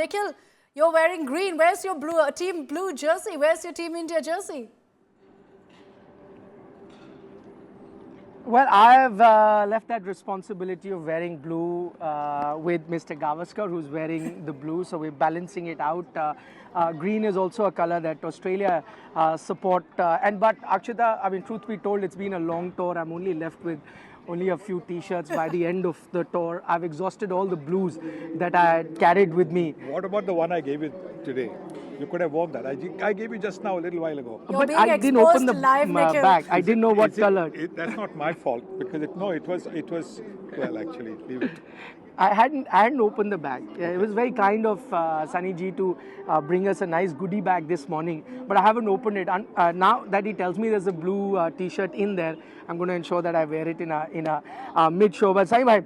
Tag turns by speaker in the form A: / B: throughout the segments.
A: Nikhil, you're wearing green. Where's your team blue jersey? Where's your Team India jersey?
B: Well, I have left that responsibility of wearing blue with Mr. Gavaskar, who's wearing the blue, so we're balancing it out. Green is also a color that Australia support. But Akshita, I mean, truth be told, it's been a long tour. I'm only left with only a few t-shirts by the end of the tour. I've exhausted all the blues that I had carried with me.
C: What about the one I gave you today? You could have worn that. I gave you just now a little while ago.
A: You're
B: but
A: being
B: I didn't open the
A: live,
B: bag. I didn't know what color.
C: That's not my fault because it was well, actually, leave it.
B: I hadn't opened the bag. It was very kind of Sunny Ji to bring us a nice goodie bag this morning, but I haven't opened it. Now that he tells me there's a blue t-shirt in there, I'm going to ensure that I wear it in a mid-show. But Sai bhai,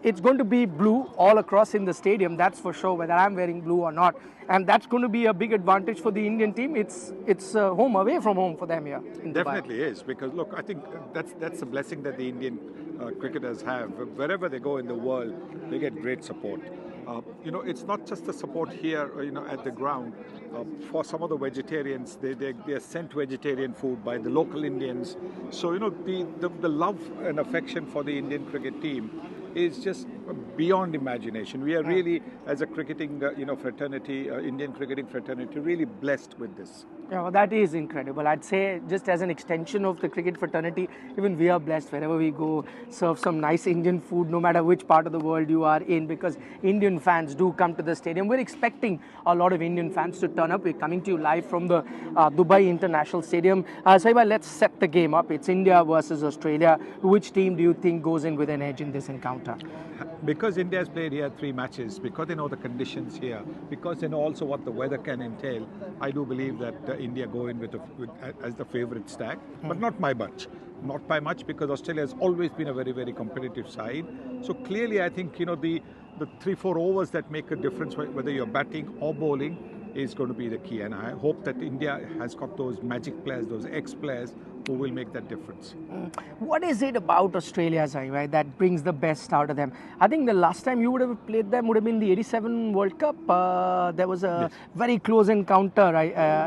B: it's going to be blue all across in the stadium, that's for sure, whether I'm wearing blue or not. And that's going to be a big advantage for the Indian team. It's home away from home for them here in Dubai.
C: Definitely is, because look, I think that's a blessing that the Indian cricketers have. Wherever they go in the world, they get great support. It's not just the support here, at the ground. For some of the vegetarians, they are sent vegetarian food by the local Indians. So, the love and affection for the Indian cricket team is just beyond imagination. We are really, as a cricketing, fraternity, Indian cricketing fraternity, really blessed with this.
B: Yeah, well, that is incredible. I'd say just as an extension of the cricket fraternity, even we are blessed wherever we go, serve some nice Indian food, no matter which part of the world you are in, because Indian fans do come to the stadium. We're expecting a lot of Indian fans to turn up. We're coming to you live from the Dubai International Stadium. Saiba, let's set the game up. It's India versus Australia. Which team do you think goes in with an edge in this encounter?
C: Because India has played here 3 matches, because they know the conditions here, because they know also what the weather can entail, I do believe that India go in as the favourite stack, but not by much. Not by much, because Australia has always been a very, very competitive side. So clearly, I think, the 3-4 overs that make a difference, whether you're batting or bowling, is going to be the key. And I hope that India has got those magic players, those ex-players, who will make that difference.
B: What is it about Australia, Sai, that brings the best out of them? I think the last time you would have played them would have been the '87 World Cup. There was a very close encounter.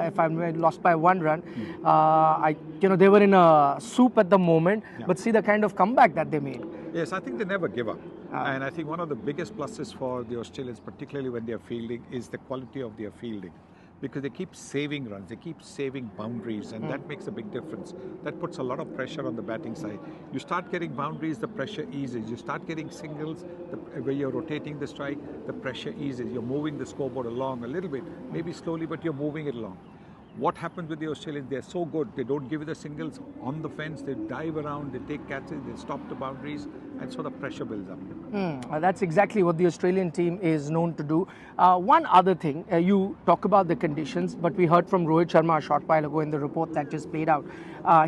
B: If I'm lost by 1 run, they were in a soup at the moment, but see the kind of comeback that they made.
C: Yes, I think they never give up. And I think one of the biggest pluses for the Australians, particularly when they are fielding, is the quality of their fielding. Because they keep saving runs, they keep saving boundaries, and that makes a big difference. That puts a lot of pressure on the batting side. You start getting boundaries, the pressure eases. You start getting singles, where you're rotating the strike, the pressure eases. You're moving the scoreboard along a little bit, maybe slowly, but you're moving it along. What happens with the Australians? They're so good. They don't give you the singles on the fence. They dive around, they take catches, they stop the boundaries, and so the pressure builds up.
B: That's exactly what the Australian team is known to do. One other thing, you talk about the conditions, but we heard from Rohit Sharma a short while ago in the report that just played out.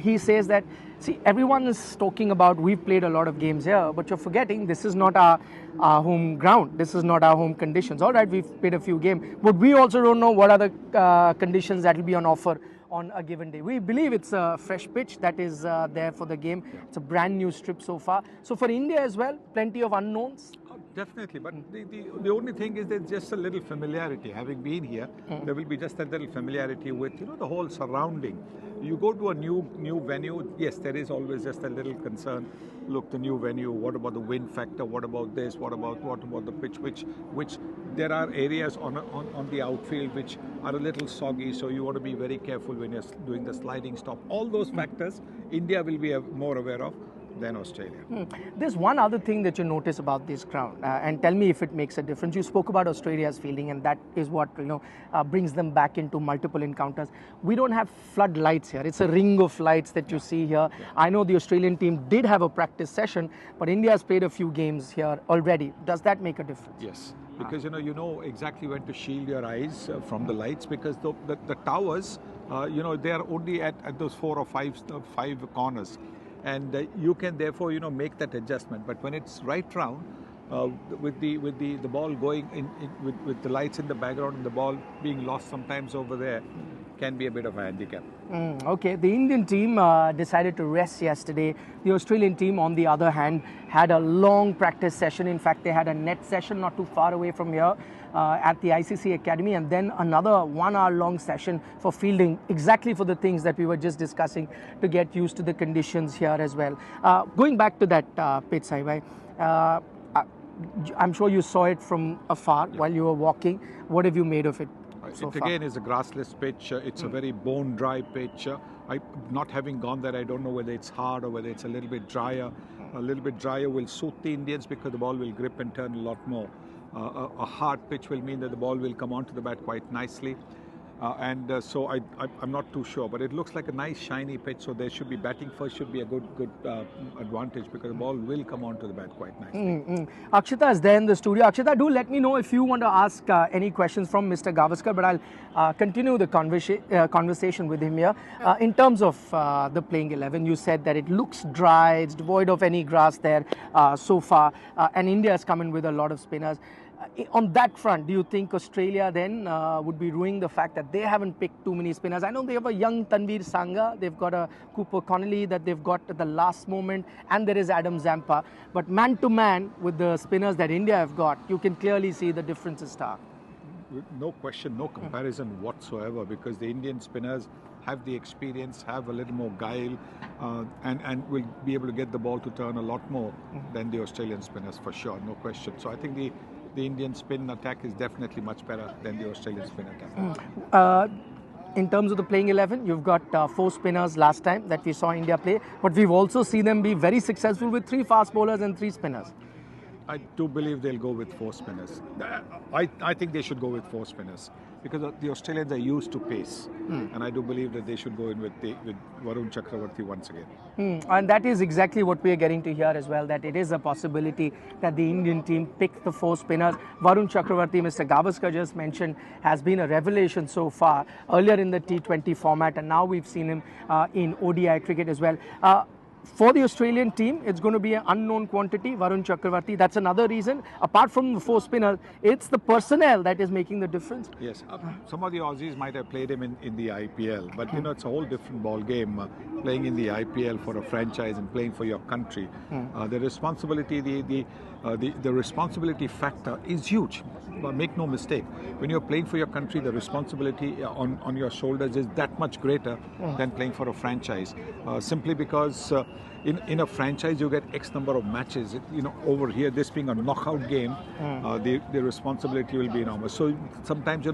B: He says that, see, everyone is talking about we've played a lot of games here, but you're forgetting this is not our home ground. This is not our home conditions. All right, we've played a few games, but we also don't know what are the conditions that will be on offer on a given day. We believe it's a fresh pitch that is there for the game. It's a brand new strip so far. So for India as well, plenty of unknowns.
C: Definitely, but the only thing is there's just a little familiarity. Having been here, there will be just a little familiarity with the whole surrounding. You go to a new venue, yes, there is always just a little concern. Look, the new venue, what about the wind factor? What about this? What about the pitch? Which there are areas on the outfield which are a little soggy, so you want to be very careful when you're doing the sliding stop. All those factors, India will be more aware of than Australia.
B: There's one other thing that you notice about this ground, and tell me if it makes a difference. You spoke about Australia's fielding, and that is what brings them back into multiple encounters. We don't have floodlights here. It's a ring of lights that you see here. I know the Australian team did have a practice session, but India has played a few games here already. Does that make a difference?
C: Yes, because you know exactly when to shield your eyes from the lights, because the towers, they are only at those 4 or 5 corners. And you can therefore make that adjustment. But when it's right round, with the ball going in with the lights in the background and the ball being lost sometimes over there, can be a bit of a handicap.
B: Okay, the Indian team decided to rest yesterday. The Australian team, on the other hand, had a long practice session. In fact, they had a net session not too far away from here at the ICC Academy, and then another 1 hour long session for fielding, exactly for the things that we were just discussing, to get used to the conditions here as well. Going back to that pitch, Saibhai, I'm sure you saw it from afar while you were walking. What have you made of it?
C: It again is a grassless pitch. It's a very bone dry pitch. Not having gone there, I don't know whether it's hard or whether it's a little bit drier. A little bit drier will suit the Indians because the ball will grip and turn a lot more. A hard pitch will mean that the ball will come onto the bat quite nicely. So I'm not too sure, but it looks like a nice shiny pitch, so there should be batting first should be a good advantage because the ball will come onto the bat quite nicely.
B: Akshita is there in the studio. Akshita, do let me know if you want to ask any questions from Mr. Gavaskar, but I'll continue the conversation with him here. In terms of the playing 11, you said that it looks dry, it's devoid of any grass there so far, and India has come in with a lot of spinners. On that front, do you think Australia then would be ruining the fact that they haven't picked too many spinners? I know they have a young Tanveer Sangha, they've got a Cooper Connolly that they've got at the last moment, and there is Adam Zampa. But man to man, with the spinners that India have got, you can clearly see the difference is stark.
C: No question, no comparison whatsoever, because the Indian spinners have the experience, have a little more guile, and will be able to get the ball to turn a lot more than the Australian spinners, for sure, no question. So I think the Indian spin attack is definitely much better than the Australian spin attack.
B: In terms of the playing 11, you've got 4 spinners last time that we saw India play, but we've also seen them be very successful with 3 fast bowlers and 3 spinners.
C: I do believe they'll go with 4 spinners. I think they should go with 4 spinners because the Australians are used to pace, and I do believe that they should go in with Varun Chakaravarthy once again.
B: And that is exactly what we are getting to hear as well, that it is a possibility that the Indian team picks the 4 spinners. Varun Chakaravarthy, Mr. Gavaskar just mentioned, has been a revelation so far, earlier in the T20 format, and now we've seen him in ODI cricket as well. For the Australian team, it's going to be an unknown quantity, Varun Chakaravarthy. That's another reason. Apart from the 4 spinners, it's the personnel that is making the difference.
C: Yes, some of the Aussies might have played him in the IPL, but it's a whole different ball game playing in the IPL for a franchise and playing for your country. The responsibility, the responsibility factor is huge. But make no mistake, when you're playing for your country, the responsibility on your shoulders is that much greater than playing for a franchise. Simply because in a franchise you get X number of matches. Over here, this being a knockout game, the responsibility will be enormous. So sometimes,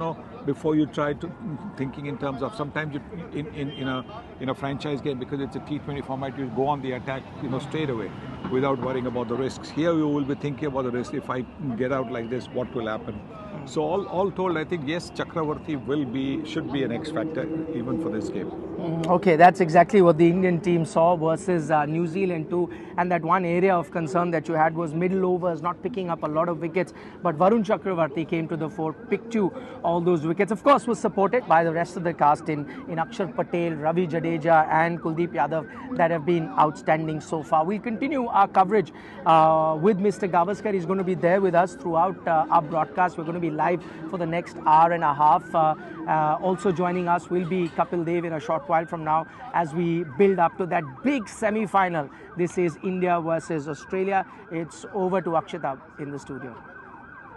C: before you try to thinking in terms of sometimes in a franchise game, because it's a T20 format, you go on the attack, straight away without worrying about the risks. Here you will be thinking about the risk. If I get out like this, what will happen? So all told, I think yes, Chakaravarthy should be an X factor even for this game.
B: Okay, that's exactly what the Indian team saw versus New Zealand too. And that one area of concern that you had was middle overs, not picking up a lot of wickets. But Varun Chakaravarthy came to the fore, picked you all those wickets. Of course, was supported by the rest of the cast in Akshar Patel, Ravi Jadeja and Kuldeep Yadav that have been outstanding so far. We'll continue our coverage with Mr. Gavaskar. He's going to be there with us throughout our broadcast. We're going to be live for the next hour and a half. Also joining us will be Kapil Dev in a short while from now as we build up to that big semi-final. This is India versus Australia. It's over to Akshita in the studio.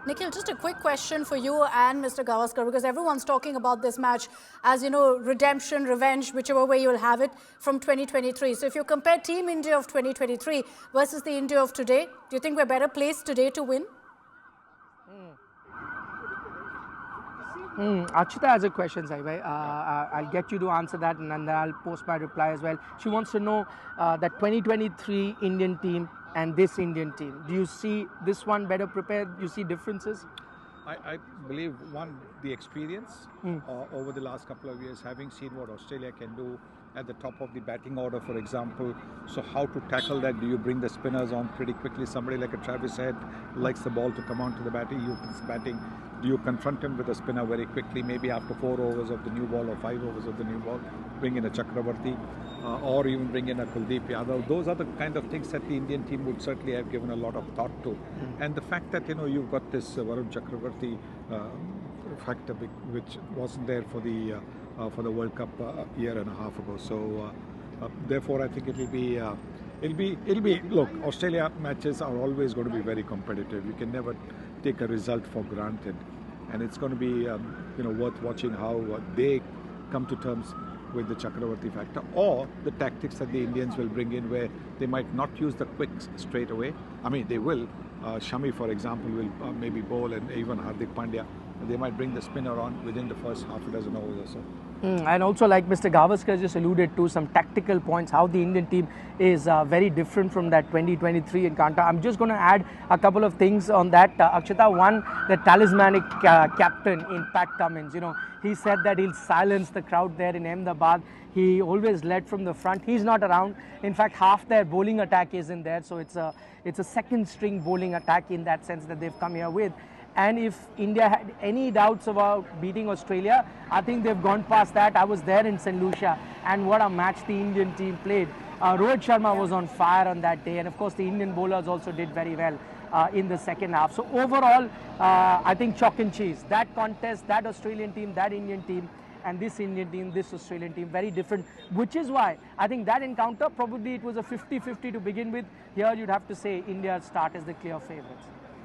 A: Nikhil, just a quick question for you and Mr. Gavaskar, because everyone's talking about this match as, redemption, revenge, whichever way you'll have it, from 2023. So if you compare Team India of 2023 versus the India of today, do you think we're better placed today to win?
B: Akshita has a question, Saibhai. I'll get you to answer that, and then I'll post my reply as well. She wants to know that 2023 Indian team and this Indian team. Do you see this one better prepared? Do you see differences?
C: I believe, one, the experience over the last couple of years, having seen what Australia can do at the top of the batting order, for example. So how to tackle that? Do you bring the spinners on pretty quickly? Somebody like a Travis Head likes the ball to come onto the batting. You batting. Do you confront him with a spinner very quickly, maybe after 4 overs of the new ball or 5 overs of the new ball, bring in a Chakravarthy or even bring in a Kuldeep Yadav? Those are the kind of things that the Indian team would certainly have given a lot of thought to. And the fact that, you've got this Varun Chakaravarthy factor which wasn't there for the World Cup a year and a half ago. So therefore I think it'll be look, Australia matches are always going to be very competitive. You can never take a result for granted, and it's going to be worth watching how they come to terms with the Chakravarthy factor, or the tactics that the Indians will bring in, where they might not use the quicks straight away. I mean, they will. Shami, for example, will maybe bowl, and even Hardik Pandya. They might bring the spinner on within the first half a dozen overs or so.
B: And also, like Mr. Gavaskar just alluded to, some tactical points, how the Indian team is very different from that 2023 encounter. I'm just going to add a couple of things on that. Akshita, one, the talismanic captain in Pat Cummins. He said that he'll silence the crowd there in Ahmedabad. He always led from the front. He's not around. In fact, half their bowling attack isn't there. So it's a second string bowling attack in that sense that they've come here with. And if India had any doubts about beating Australia, I think they've gone past that. I was there in St. Lucia, and what a match the Indian team played. Rohit Sharma was on fire on that day, and of course the Indian bowlers also did very well in the second half. So overall, I think chalk and cheese. That contest, that Australian team, that Indian team, and this Indian team, this Australian team, very different, which is why I think that encounter, probably it was a 50-50 to begin with. Here you'd have to say India's start as the clear favourites.